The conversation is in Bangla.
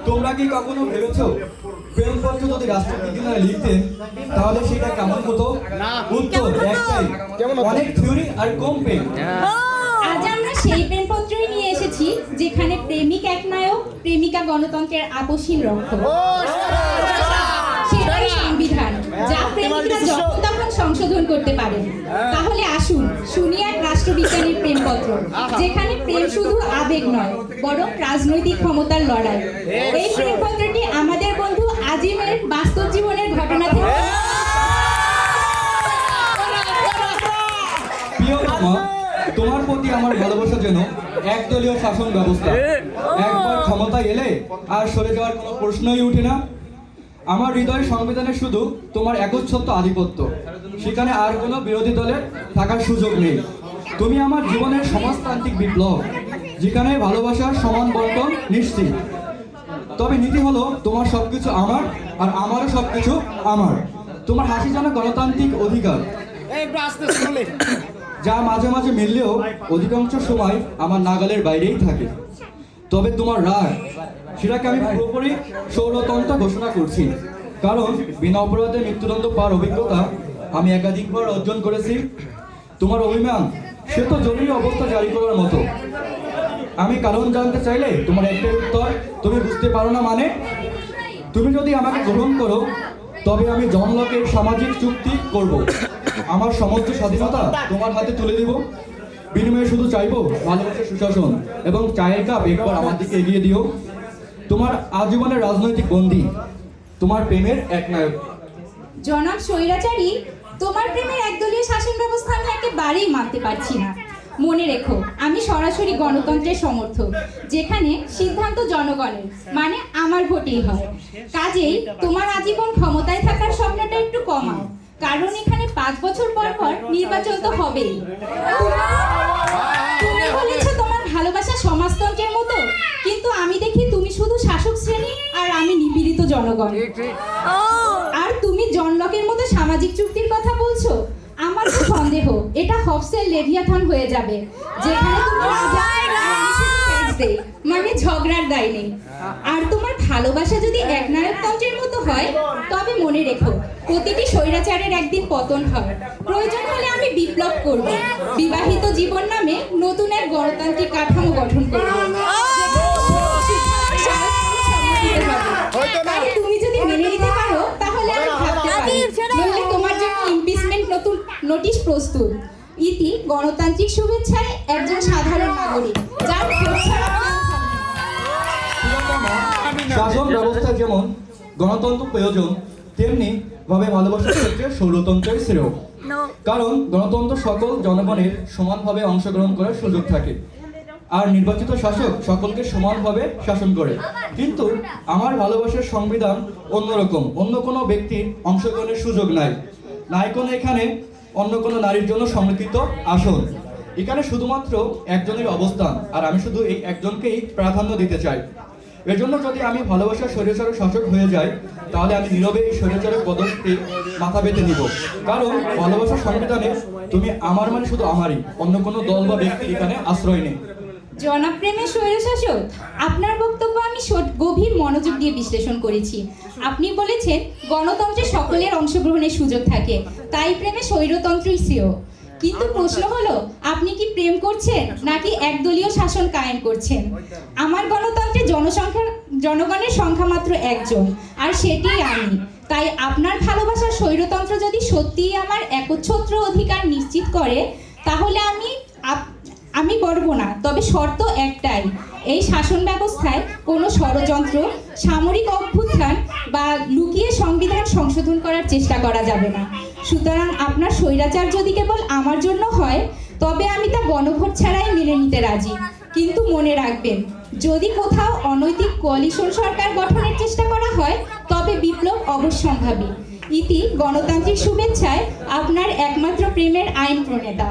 তোমরা কি কখনো ভেবেছো প্রেমপত্র যদি রাষ্ট্রবিজ্ঞানীরা লিখতেন তাহলে সেটা কেমন হতো? উত্তর একটাই, অনেক থিওরি আর কম পেন। আজ আমরা সেই প্রেমপত্রই নিয়ে এসেছি যেখানে প্রেমিক একনায়ক, প্রেমিকা গণতন্ত্রের আপসহীন রক্ষক। সেটাই সংবিধান, যা প্রেমিকরা যখন তখন সংশোধন করতে পারেন। তাহলে আসুন শুনি এক রাষ্ট্রবিজ্ঞানীর প্রেমপত্র, যেখানে প্রেম শুধু আবেগ নয় বরং রাজনৈতিক ক্ষমতার লড়াই। এই প্রেমপত্রটি আমাদের বন্ধু আজিমের বাস্তব জীবনের ঘটনা থেকে। প্রিয়তমা, তোমার প্রতি আমার ভালোবাসা যেন একদলীয় শাসন ব্যবস্থা। একবার ক্ষমতায় এলে আর সরে যাওয়ার কোনো প্রশ্নই উঠে না। আমার হৃদয় সংবিধানে শুধু তোমার একচ্ছত্ব আধিপত্য, সেখানে আর কোনো বিরোধী দলের থাকার সুযোগ নেই। তুমি আমার জীবনের সমাজতান্ত্রিক বিপ্লব, যেখানে ভালোবাসার সমান বন্টন নিশ্চিত। তবে নীতি হলো তোমার সবকিছু আমার আর আমারও সবকিছু আমার। তোমার হাসি যেন গণতান্ত্রিক অধিকার, যা মাঝে মাঝে মিললেও অধিকাংশ সময় আমার নাগালের বাইরেই থাকে। তবে তোমার রাগ, সেটাকে আমি পুরোপুরি সৌরতন্ত্র ঘোষণা করছি, কারণ বিনা অপরাধে মৃত্যুদণ্ড পাওয়ার অভিজ্ঞতা আমি একাধিকবার অর্জন করেছি। তোমার অভিমান, সে তো জরুরি অবস্থা জারি করার মতো। আমি কারণ জানতে চাইলে তোমার একটাই উত্তর, তুমি বুঝতে পারো না মানে? তুমি যদি আমাকে গ্রহণ করো তবে আমি জন লকের সামাজিক চুক্তি করব। আমার সমস্ত স্বাধীনতা তোমার হাতে তুলে দিব। বিনিময়ে শুধু চাইবো ভালোবাসার সুশাসন এবং চায়ের কাপ একবার আমার দিকে এগিয়ে দিও। তোমার আজীবনের রাজনৈতিক বন্দী, তোমার প্রেমের একনায়ক। জনাব স্বৈরাচারী, তোমার প্রেমের একদলীয় শাসন ব্যবস্থা আমি একেবারেই মানতে পারছি না। মনে রেখো, আমি সরাসরি গণতন্ত্রের সমর্থক, যেখানে সিদ্ধান্ত জনগণের, মানে আমার ভোটেই হয়। কাজেই তোমার আজীবন ক্ষমতায় থাকার স্বপ্নটা একটু কমাও, কারণ এখানে 5 বছর পর পর নির্বাচন তো হবেই। তুমি বলেছো তোমার ভালোবাসা সমাজতন্ত্রের মতো, কিন্তু আমি দেখি তুমি শুধু শাসক শ্রেণী আর আমি নিপীড়িত জনগণ। আর তুমি জন লকের মতো সামাজিক চুক্তির কথা বলছো। আমার তো সন্দেহ এটা হবসের লেভিয়াথান হয়ে যাবে, যেখানে তুমি রাজা আর আমি শুধু ট্যাক্স দেই, মানে ঝগড়ার দায় নেই। আর তোমার ভালোবাসা যদি একনায়কতন্ত্রের মতো হয়, তবে মনে রেখো প্রতিটি স্বৈরাচারের একদিন পতন হয়। প্রয়োজন হলে আমি বিপ্লব করব, বিবাহিত জীবন নামে নতুন এক গণতান্ত্রিক কাঠামো গঠন করব। তুমি যদি মেনে নিতে পারো তাহলে আমি ভাবতে পারি, নইলে তোমার জন্য ইমপিচমেন্ট নতুন নোটিশ প্রস্তুত। ইতি গণতান্ত্রিক শুভেচ্ছায় একজন সাধারণ নাগরিক, যার ভোট ছাড়া শাসন ব্যবস্থা যেমন গণতন্ত্র প্রয়োজন, তেমনি ভাবে ভালোবাসার ক্ষেত্রে সৌরতন্ত্রের শ্রেয়। কারণ গণতন্ত্র সকল জনগণের সমানভাবে অংশগ্রহণ করার সুযোগ থাকে, আর নির্বাচিত শাসক সকলকে সমানভাবে শাসন করে। কিন্তু আমার ভালোবাসার সংবিধান অন্যরকম, অন্য কোনো ব্যক্তির অংশগ্রহণের সুযোগ নাই, নাই কোনো এখানে অন্য কোনো নারীর জন্য সংরক্ষিত আসন। এখানে শুধুমাত্র একজনের অবস্থান, আর আমি শুধু এই একজনকেই প্রাধান্য দিতে চাই। এজন্য যদি আমি ভালোবাসার স্বৈরাচারের শাসক হয়ে যাই, তাহলে আমি নীরবে এই স্বৈরাচারের পদক্ষেপে মাথা পেতে নিব। কারণ ভালোবাসার সংবিধানে তুমি আমার মানে শুধু আমারই, অন্য কোনো দল বা ব্যক্তির এখানে আশ্রয় নেই। জনাব প্রেমের স্বৈরশাসক, আপনার বক্তব্য আমি গভীর মনোযোগ দিয়ে বিশ্লেষণ করেছি। আপনি বলেছেন গণতন্ত্রে সকলের অংশগ্রহণের সুযোগ থাকে, তাই প্রেমে স্বৈরতন্ত্রই শ্রেয়। কিন্তু প্রশ্ন হলো, আপনি কি প্রেম করছেন নাকি একদলীয় শাসন কায়েম করছেন? আমার গণতন্ত্রে জনগণের সংখ্যা মাত্র একজন, আর সেটিই আমি। তাই আপনার ভালোবাসার স্বৈরতন্ত্র যদি সত্যিই আমার একচ্ছত্র অধিকার নিশ্চিত করে, তাহলে আমি করব না। তবে শর্ত একটাই, এই শাসন ব্যবস্থায় কোনো ষড়যন্ত্র, সামরিক অভ্যুত্থান বা লুকিয়ে সংবিধান সংশোধন করার চেষ্টা করা যাবে না। সুতরাং আপনার স্বৈরাচার যদি কেবল আমার জন্য হয়, তবে আমি তা গণভোট ছাড়াই মেনে নিতে রাজি। কিন্তু মনে রাখবেন, যদি কোথাও অনৈতিক কোয়ালিশন সরকার গঠনের চেষ্টা করা হয়, তবে বিপ্লব অবশ্যম্ভাবী। ইতি গণতান্ত্রিক শুভেচ্ছায় আপনার একমাত্র প্রেমের আইন প্রণেতা।